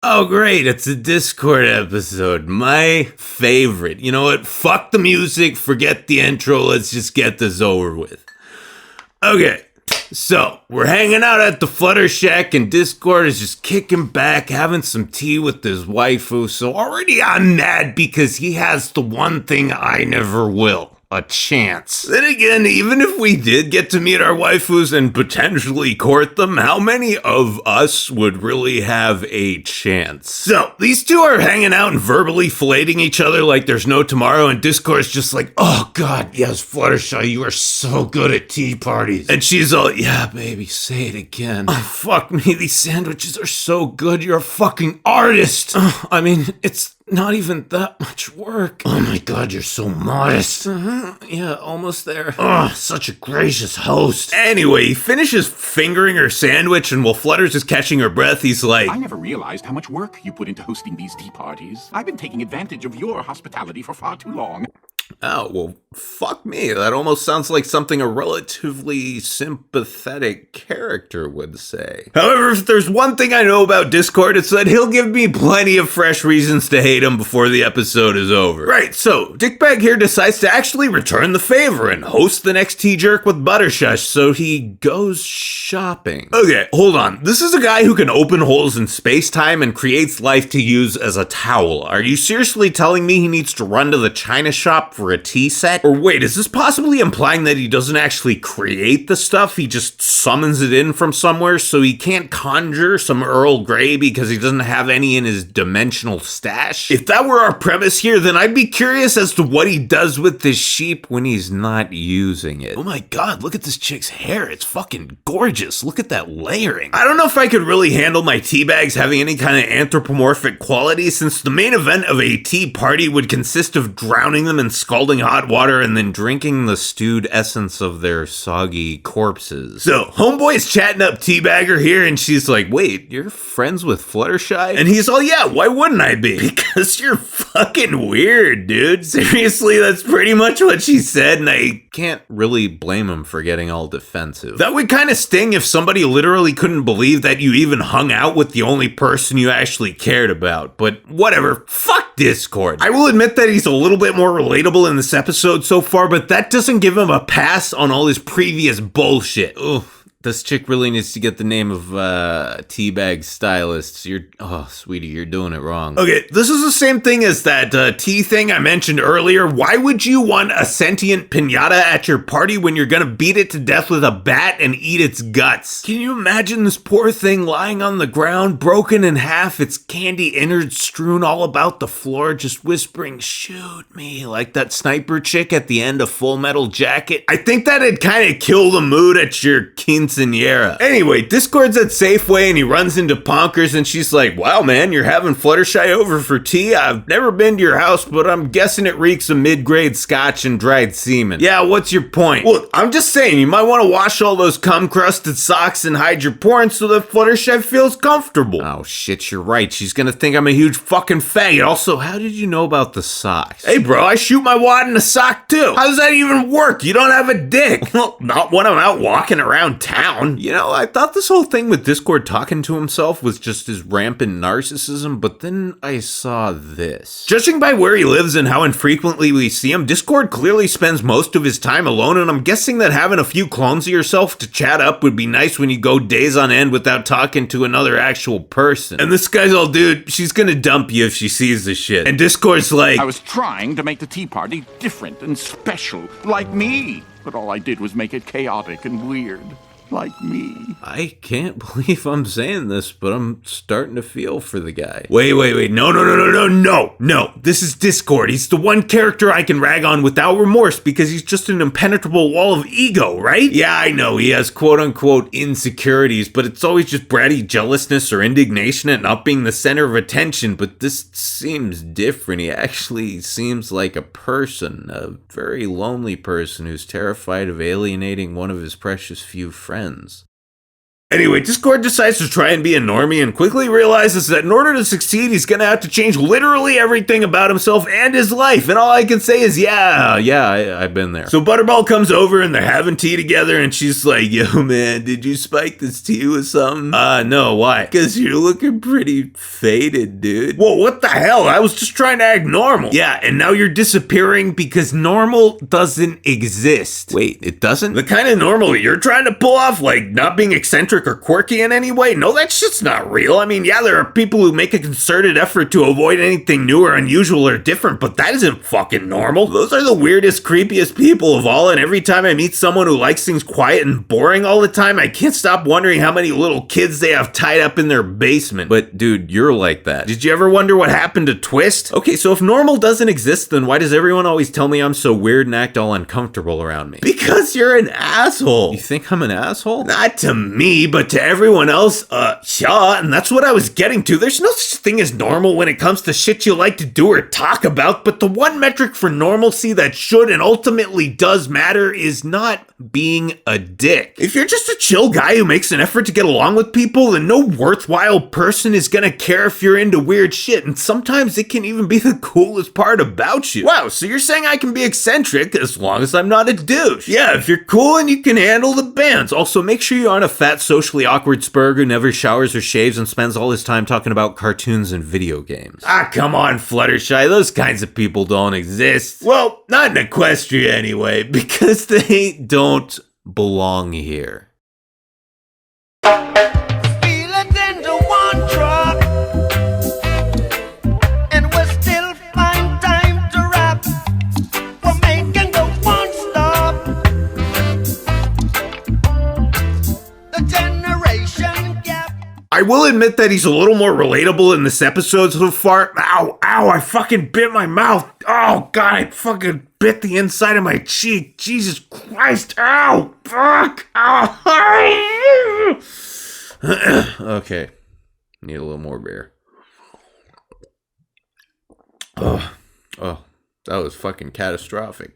Oh, great. It's a Discord episode. My favorite. You know what? Fuck the music. Forget the intro. Let's just get this over with. Okay. So, we're hanging out at the Flutter Shack and Discord is just kicking back, having some tea with his waifu. So already I'm mad because he has the one thing I never will. A chance. Then again, even if we did get to meet our waifus and potentially court them, how many of us would really have a chance? So, these two are hanging out and verbally filleting each other like there's no tomorrow, and Discord's just like, oh god, yes, Fluttershy, you are so good at tea parties. And she's all, yeah, baby, say it again. Oh, fuck me, these sandwiches are so good, you're a fucking artist. I mean, it's not even that much work. Oh my god, you're so modest. Yeah, almost there. Oh, such a gracious host. Anyway, he finishes fingering her sandwich, and while Flutter's just catching her breath, he's like, I never realized how much work you put into hosting these tea parties. I've been taking advantage of your hospitality for far too long. oh, well, fuck me. That almost sounds like something a relatively sympathetic character would say. However, if there's one thing I know about Discord, it's that he'll give me plenty of fresh reasons to hate him before the episode is over. Right, so, Dickbag here decides to actually return the favor and host the next tea jerk with Buttershush, so he goes shopping. Okay, hold on. This is a guy who can open holes in space-time and creates life to use as a towel. Are you seriously telling me he needs to run to the china shop for a tea set? Or wait, is this possibly implying that he doesn't actually create the stuff, he just summons it in from somewhere, so he can't conjure some Earl Grey because he doesn't have any in his dimensional stash? If that were our premise here, then I'd be curious as to what he does with this sheep when he's not using it. Oh my god, look at this chick's hair, it's fucking gorgeous. Look at that layering. I don't know if I could really handle my tea bags having any kind of anthropomorphic quality, since the main event of a tea party would consist of drowning them in scalding hot water and then drinking the stewed essence of their soggy corpses. So, homeboy's chatting up Teabagger here, and she's like, wait, you're friends with Fluttershy? And he's all, yeah, why wouldn't I be? Because you're fucking weird, dude. Seriously, that's pretty much what she said, and I can't really blame him for getting all defensive. That would kind of sting if somebody literally couldn't believe that you even hung out with the only person you actually cared about, but whatever, fuck Discord. I will admit that he's a little bit more relatable in this episode so far, but that doesn't give him a pass on all his previous bullshit. Ugh. This chick really needs to get the name of teabag stylist. Oh, sweetie, you're doing it wrong. Okay, this is the same thing as that tea thing I mentioned earlier. Why would you want a sentient piñata at your party when you're gonna beat it to death with a bat and eat its guts? Can you imagine this poor thing lying on the ground, broken in half, its candy innards strewn all about the floor, just whispering, shoot me, like that sniper chick at the end of Full Metal Jacket? I think that'd kind of kill the mood at your quinceañera. Anyway, Discord's at Safeway and he runs into Ponkers and she's like, wow man, you're having Fluttershy over for tea? I've never been to your house, but I'm guessing it reeks of mid-grade scotch and dried semen. Yeah, what's your point? Well, I'm just saying, you might want to wash all those cum-crusted socks and hide your porn so that Fluttershy feels comfortable. Oh shit, you're right. She's gonna think I'm a huge fucking faggot. Also, how did you know about the socks? Hey bro, I shoot my wad in a sock too. How does that even work? You don't have a dick. Well, not when I'm out walking around town. You know, I thought this whole thing with Discord talking to himself was just his rampant narcissism, but then I saw this. Judging by where he lives and how infrequently we see him, Discord clearly spends most of his time alone, and I'm guessing that having a few clones of yourself to chat up would be nice when you go days on end without talking to another actual person. And this guy's all, dude, she's gonna dump you if she sees this shit. And Discord's like, I was trying to make the tea party different and special, like me, but all I did was make it chaotic and weird. Like me. I can't believe I'm saying this, but I'm starting to feel for the guy. Wait, no. This is Discord. He's the one character I can rag on without remorse because he's just an impenetrable wall of ego, right? Yeah, I know, he has quote-unquote insecurities, but it's always just bratty jealousness or indignation at not being the center of attention, but this seems different. He actually seems like a person, a very lonely person who's terrified of alienating one of his precious few friends. Anyway, Discord decides to try and be a normie and quickly realizes that in order to succeed, he's gonna have to change literally everything about himself and his life. And all I can say is, I've been there. So Butterball comes over and they're having tea together and she's like, yo man, did you spike this tea with something? No, why? Because you're looking pretty faded, dude. Whoa, what the hell? I was just trying to act normal. Yeah, and now you're disappearing because normal doesn't exist. Wait, it doesn't? The kind of normal you're trying to pull off, like not being eccentric or quirky in any way? No, that shit's not real. I mean, yeah, there are people who make a concerted effort to avoid anything new or unusual or different, but that isn't fucking normal. Those are the weirdest, creepiest people of all, and every time I meet someone who likes things quiet and boring all the time, I can't stop wondering how many little kids they have tied up in their basement. But dude, you're like that. Did you ever wonder what happened to Twist? Okay, so if normal doesn't exist, then why does everyone always tell me I'm so weird and act all uncomfortable around me? Because you're an asshole. You think I'm an asshole? Not to me, but to everyone else, yeah, and that's what I was getting to. There's no such thing as normal when it comes to shit you like to do or talk about, but the one metric for normalcy that should and ultimately does matter is not being a dick. If you're just a chill guy who makes an effort to get along with people, then no worthwhile person is gonna care if you're into weird shit, and sometimes it can even be the coolest part about you. Wow, so you're saying I can be eccentric as long as I'm not a douche? Yeah, if you're cool and you can handle the bands. Also, make sure you aren't a fat, socially awkward spurg who never showers or shaves and spends all his time talking about cartoons and video games. Come on, Fluttershy, those kinds of people don't exist. Well, not in Equestria anyway, because they don't belong here. I will admit that he's a little more relatable in this episode so far. Ow, I fucking bit my mouth. Oh, God, I fucking bit the inside of my cheek. Jesus Christ. Ow, fuck. Ow. Okay, need a little more beer. Oh, that was fucking catastrophic.